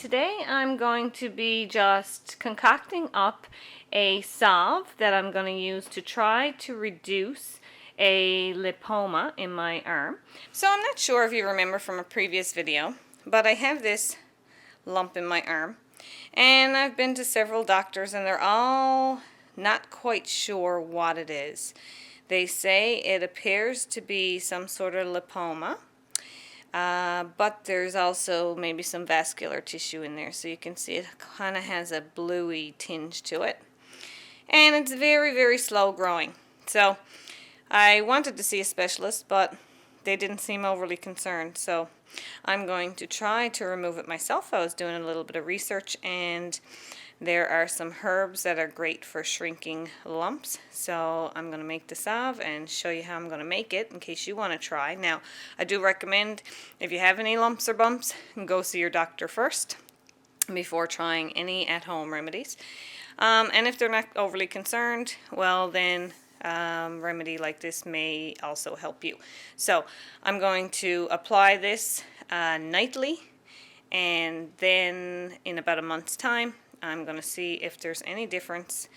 Today I'm going to be just concocting up a salve that I'm going to use to try to reduce a lipoma in my arm. So I'm not sure if you remember from a previous video, but I have this lump in my arm, and I've been to several doctors and they're all not quite sure what it is. They say it appears to be some sort of lipoma. But there's also maybe some vascular tissue in there, so you can see it kind of has a bluey tinge to it, and it's very, very slow growing. So I wanted to see a specialist, but they didn't seem overly concerned, so I'm going to try to remove it myself. I was doing a little bit of research, and there are some herbs that are great for shrinking lumps, so I'm going to make the salve and show you how I'm going to make it in case you want to try. Now, I do recommend if you have any lumps or bumps, go see your doctor first before trying any at-home remedies. And if they're not overly concerned, well then remedy like this may also help you. So I'm going to apply this nightly, and then in about a month's time I'm going to see if there's any difference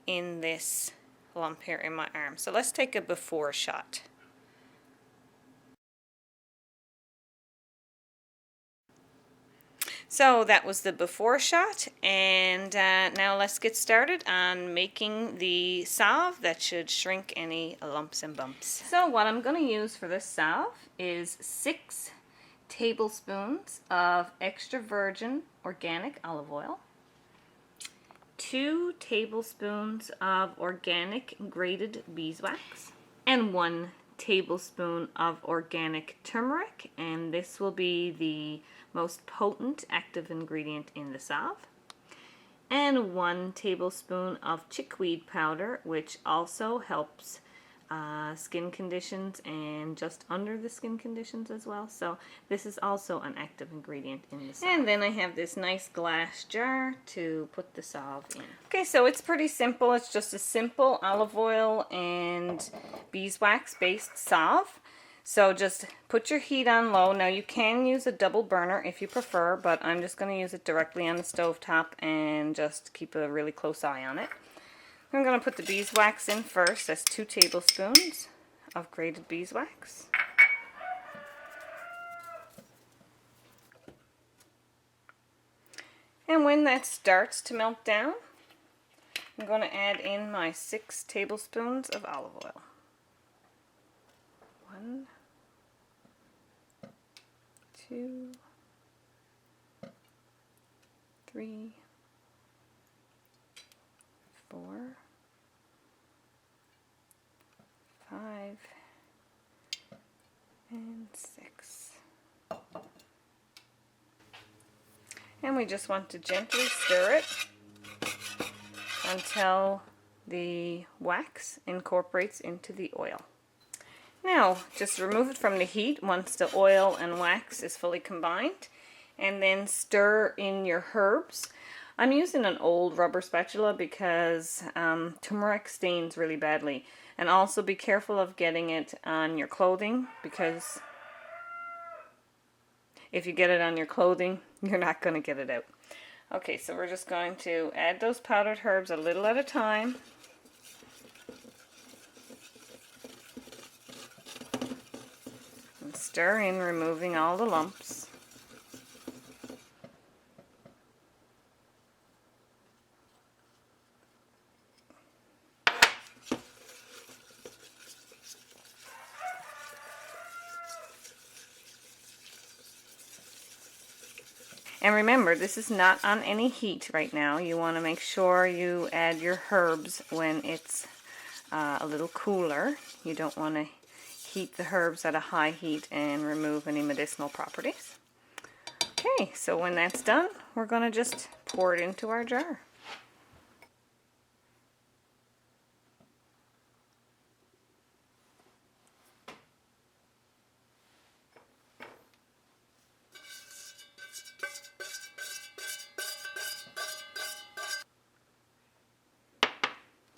in this lump here in my arm. So let's take a before shot. So that was the before shot, and now let's get started on making the salve that should shrink any lumps and bumps. So what I'm going to use for this salve is 6 tablespoons of extra virgin organic olive oil, 2 tablespoons of organic grated beeswax, and 1 tablespoon of organic turmeric, and this will be the most potent active ingredient in the salve, and 1 tablespoon of chickweed powder, which also helps skin conditions and just under the skin conditions as well. So this is also an active ingredient in the salve. And then I have this nice glass jar to put the salve in. Okay, so it's pretty simple. It's just a simple olive oil and beeswax based salve. So just put your heat on low. Now you can use a double burner if you prefer, but I'm just going to use it directly on the stove top and just keep a really close eye on it. I'm going to put the beeswax in first. That's 2 tablespoons of grated beeswax. And when that starts to melt down, I'm going to add in my 6 tablespoons of olive oil. 1, 2, 3, 4, 5, and 6. And we just want to gently stir it until the wax incorporates into the oil. Now, just remove it from the heat once the oil and wax is fully combined, and then stir in your herbs. I'm using an old rubber spatula because turmeric stains really badly. And also be careful of getting it on your clothing, because if you get it on your clothing, you're not going to get it out. Okay, so we're just going to add those powdered herbs a little at a time. And stir in, removing all the lumps. And remember, this is not on any heat right now. You want to make sure you add your herbs when it's a little cooler. You don't want to heat the herbs at a high heat and remove any medicinal properties. Okay, so when that's done, we're going to just pour it into our jar.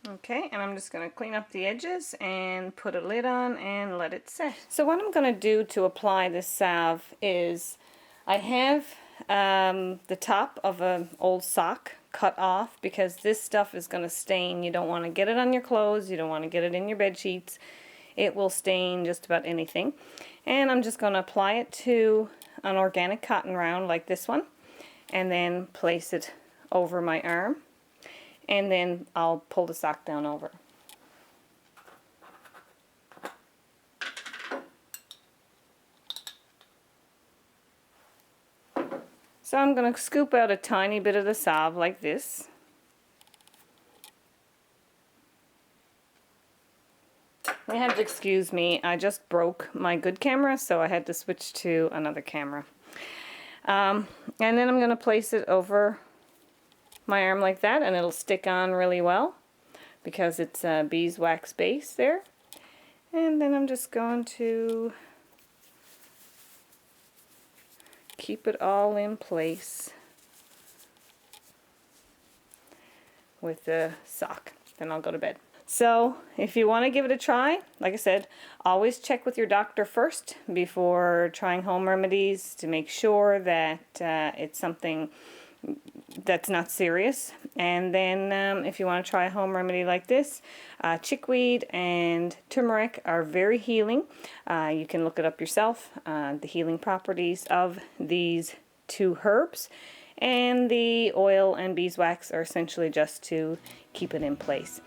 Okay, and I'm just going to clean up the edges and put a lid on and let it set. So what I'm going to do to apply this salve is I have the top of an old sock cut off because this stuff is going to stain. You don't want to get it on your clothes. You don't want to get it in your bed sheets. It will stain just about anything. And I'm just going to apply it to an organic cotton round like this one, and then place it over my arm, and then I'll pull the sock down over. So I'm going to scoop out a tiny bit of the salve like this. You have to excuse me, I just broke my good camera, so I had to switch to another camera. And then I'm going to place it over my arm like that, and it'll stick on really well because it's a beeswax base there. And then I'm just going to keep it all in place with the sock. Then I'll go to bed. So if you want to give it a try, like I said, always check with your doctor first before trying home remedies to make sure that it's something that's not serious. And then if you want to try a home remedy like this, chickweed and turmeric are very healing. You can look it up yourself, the healing properties of these two herbs. And the oil and beeswax are essentially just to keep it in place.